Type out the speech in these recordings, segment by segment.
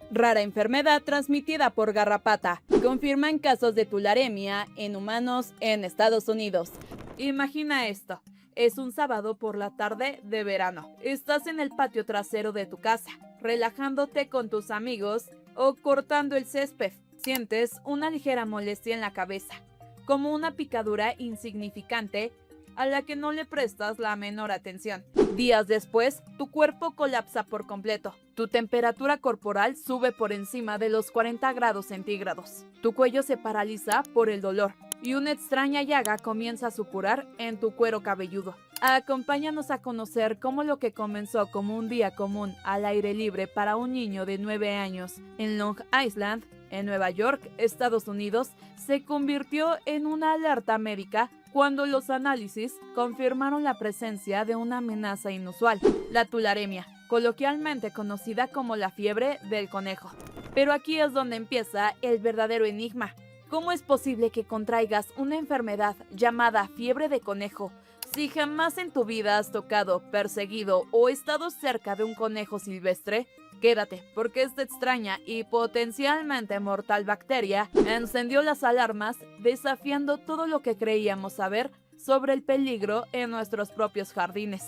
Rara enfermedad transmitida por garrapata. Confirman casos de tularemia en humanos en Estados Unidos. Imagina esto. Es un sábado por la tarde de verano. Estás en el patio trasero de tu casa, relajándote con tus amigos o cortando el césped. Sientes una ligera molestia en la cabeza, como una picadura insignificante a la que no le prestas la menor atención. Días después, tu cuerpo colapsa por completo. Tu temperatura corporal sube por encima de los 40 grados centígrados. Tu cuello se paraliza por el dolor y una extraña llaga comienza a supurar en tu cuero cabelludo. Acompáñanos a conocer cómo lo que comenzó como un día común al aire libre para un niño de 9 años en Long Island, en Nueva York, Estados Unidos, se convirtió en una alerta médica cuando los análisis confirmaron la presencia de una amenaza inusual, la tularemia, coloquialmente conocida como la fiebre del conejo. Pero aquí es donde empieza el verdadero enigma. ¿Cómo es posible que contraigas una enfermedad llamada fiebre de conejo si jamás en tu vida has tocado, perseguido o estado cerca de un conejo silvestre? Quédate, porque esta extraña y potencialmente mortal bacteria encendió las alarmas, desafiando todo lo que creíamos saber sobre el peligro en nuestros propios jardines.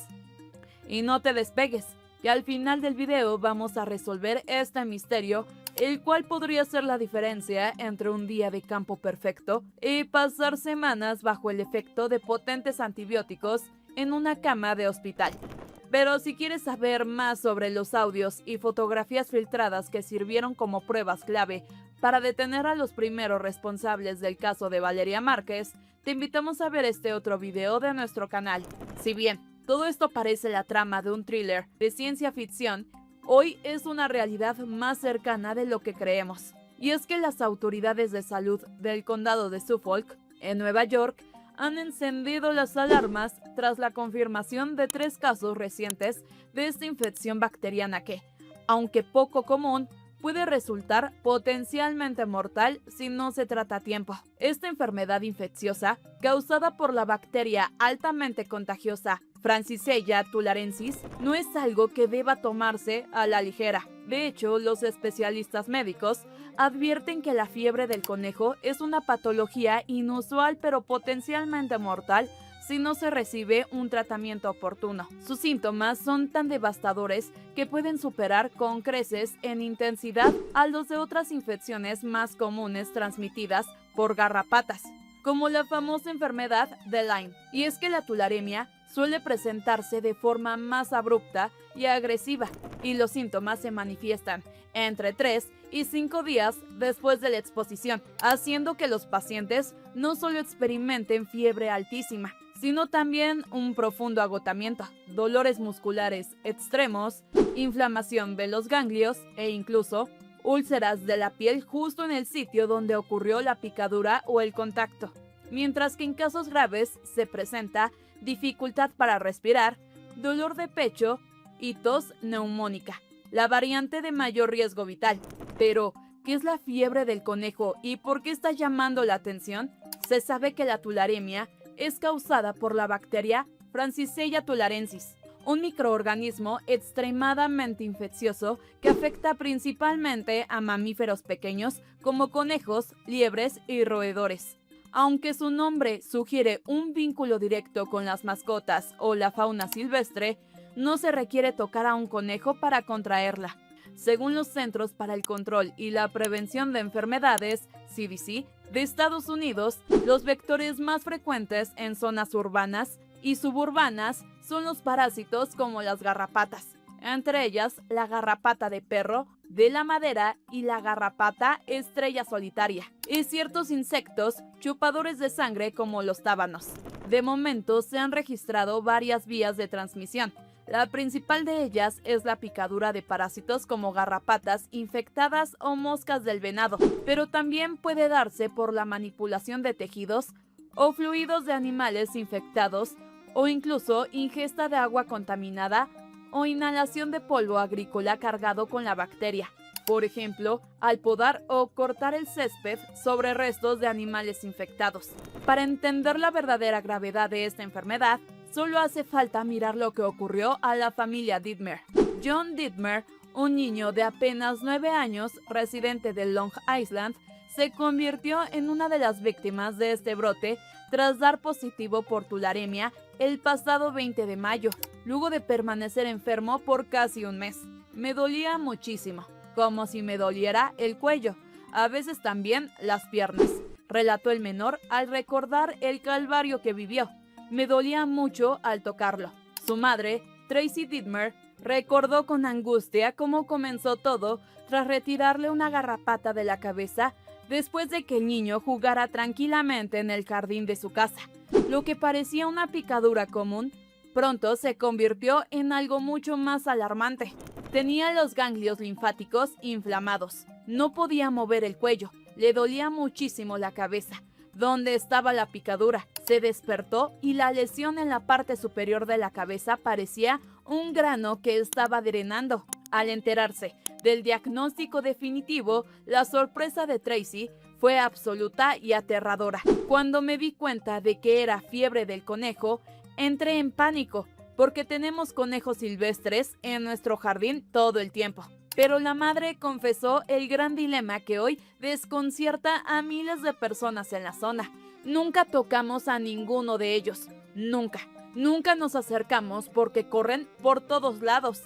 Y no te despegues, que al final del video vamos a resolver este misterio, el cual podría ser la diferencia entre un día de campo perfecto y pasar semanas bajo el efecto de potentes antibióticos en una cama de hospital. Pero si quieres saber más sobre los audios y fotografías filtradas que sirvieron como pruebas clave para detener a los primeros responsables del caso de Valeria Márquez, te invitamos a ver este otro video de nuestro canal. Si bien todo esto parece la trama de un thriller de ciencia ficción, hoy es una realidad más cercana de lo que creemos. Y es que las autoridades de salud del condado de Suffolk, en Nueva York, han encendido las alarmas tras la confirmación de 3 casos recientes de esta infección bacteriana que, aunque poco común, puede resultar potencialmente mortal si no se trata a tiempo. Esta enfermedad infecciosa, causada por la bacteria altamente contagiosa Francisella tularensis, no es algo que deba tomarse a la ligera. De hecho, los especialistas médicos advierten que la fiebre del conejo es una patología inusual pero potencialmente mortal si no se recibe un tratamiento oportuno. Sus síntomas son tan devastadores que pueden superar con creces en intensidad a los de otras infecciones más comunes transmitidas por garrapatas, como la famosa enfermedad de Lyme. Y es que la tularemia suele presentarse de forma más abrupta y agresiva, y los síntomas se manifiestan entre 3 y 5 días después de la exposición, haciendo que los pacientes no solo experimenten fiebre altísima, sino también un profundo agotamiento, dolores musculares extremos, inflamación de los ganglios e incluso úlceras de la piel justo en el sitio donde ocurrió la picadura o el contacto. Mientras que en casos graves se presenta dificultad para respirar, dolor de pecho y tos neumónica, la variante de mayor riesgo vital. Pero, ¿qué es la fiebre del conejo y por qué está llamando la atención? Se sabe que la tularemia es causada por la bacteria Francisella tularensis, un microorganismo extremadamente infeccioso que afecta principalmente a mamíferos pequeños como conejos, liebres y roedores. Aunque su nombre sugiere un vínculo directo con las mascotas o la fauna silvestre, no se requiere tocar a un conejo para contraerla. Según los Centros para el Control y la Prevención de Enfermedades, CDC, de Estados Unidos, los vectores más frecuentes en zonas urbanas y suburbanas son los parásitos como las garrapatas, entre ellas la garrapata de perro, de la madera y la garrapata estrella solitaria, y ciertos insectos chupadores de sangre como los tábanos. De momento se han registrado varias vías de transmisión. La principal de ellas es la picadura de parásitos como garrapatas infectadas o moscas del venado, pero también puede darse por la manipulación de tejidos o fluidos de animales infectados o incluso ingesta de agua contaminada o inhalación de polvo agrícola cargado con la bacteria, por ejemplo, al podar o cortar el césped sobre restos de animales infectados. Para entender la verdadera gravedad de esta enfermedad, solo hace falta mirar lo que ocurrió a la familia Dittmer. John Dittmer, un niño de apenas 9 años, residente de Long Island, se convirtió en una de las víctimas de este brote tras dar positivo por tularemia el pasado 20 de mayo, luego de permanecer enfermo por casi un mes. Me dolía muchísimo, como si me doliera el cuello, a veces también las piernas, relató el menor al recordar el calvario que vivió. Me dolía mucho al tocarlo. Su madre, Tracy Dittmer, recordó con angustia cómo comenzó todo tras retirarle una garrapata de la cabeza después de que el niño jugara tranquilamente en el jardín de su casa. Lo que parecía una picadura común, pronto se convirtió en algo mucho más alarmante. Tenía los ganglios linfáticos inflamados, no podía mover el cuello, le dolía muchísimo la cabeza. ¿Dónde estaba la picadura? Se despertó y la lesión en la parte superior de la cabeza parecía un grano que estaba drenando. Al enterarse del diagnóstico definitivo, la sorpresa de Tracy fue absoluta y aterradora. Cuando me di cuenta de que era fiebre del conejo, entré en pánico, porque tenemos conejos silvestres en nuestro jardín todo el tiempo. Pero la madre confesó el gran dilema que hoy desconcierta a miles de personas en la zona. Nunca tocamos a ninguno de ellos. Nunca nos acercamos porque corren por todos lados.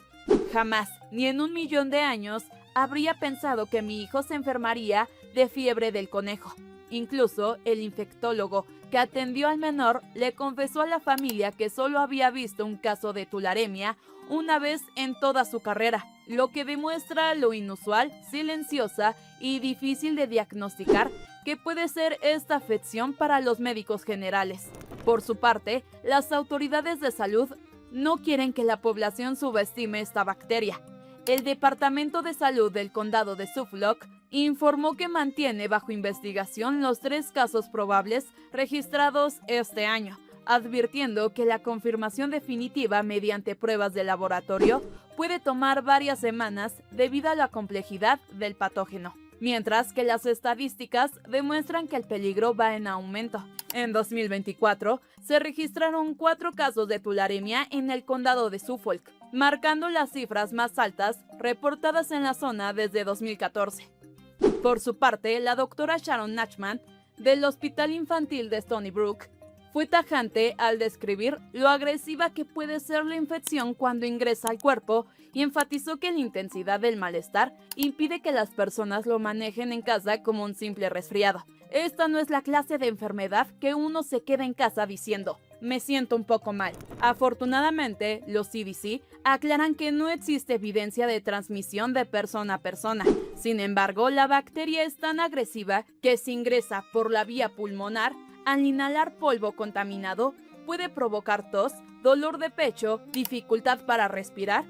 Jamás, ni en 1.000.000 de años, habría pensado que mi hijo se enfermaría de fiebre del conejo. Incluso el infectólogo que atendió al menor le confesó a la familia que solo había visto un caso de tularemia una vez en toda su carrera, lo que demuestra lo inusual, silenciosa y difícil de diagnosticar que puede ser esta afección para los médicos generales. Por su parte, las autoridades de salud no quieren que la población subestime esta bacteria. El Departamento de Salud del Condado de Suffolk informó que mantiene bajo investigación los 3 casos probables registrados este año, advirtiendo que la confirmación definitiva mediante pruebas de laboratorio puede tomar varias semanas debido a la complejidad del patógeno, mientras que las estadísticas demuestran que el peligro va en aumento. En 2024 se registraron 4 casos de tularemia en el condado de Suffolk, marcando las cifras más altas reportadas en la zona desde 2014. Por su parte, la doctora Sharon Nachman, del Hospital Infantil de Stony Brook, fue tajante al describir lo agresiva que puede ser la infección cuando ingresa al cuerpo y enfatizó que la intensidad del malestar impide que las personas lo manejen en casa como un simple resfriado. Esta no es la clase de enfermedad que uno se queda en casa diciendo, me siento un poco mal. Afortunadamente, los CDC aclaran que no existe evidencia de transmisión de persona a persona. Sin embargo, la bacteria es tan agresiva que si ingresa por la vía pulmonar, al inhalar polvo contaminado, puede provocar tos, dolor de pecho, dificultad para respirar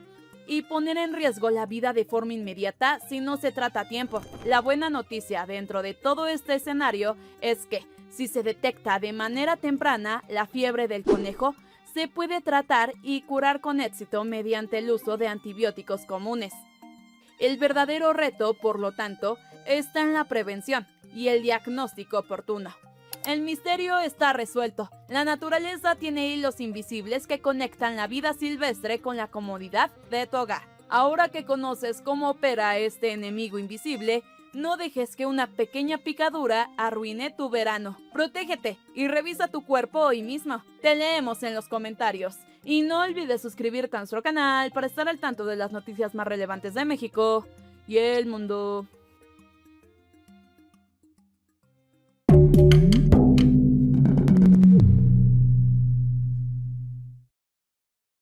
y poner en riesgo la vida de forma inmediata si no se trata a tiempo. La buena noticia dentro de todo este escenario es que, si se detecta de manera temprana la fiebre del conejo, se puede tratar y curar con éxito mediante el uso de antibióticos comunes. El verdadero reto, por lo tanto, está en la prevención y el diagnóstico oportuno. El misterio está resuelto. La naturaleza tiene hilos invisibles que conectan la vida silvestre con la comodidad de tu hogar. Ahora que conoces cómo opera este enemigo invisible, no dejes que una pequeña picadura arruine tu verano. Protégete y revisa tu cuerpo hoy mismo. Te leemos en los comentarios. Y no olvides suscribirte a nuestro canal para estar al tanto de las noticias más relevantes de México y el mundo.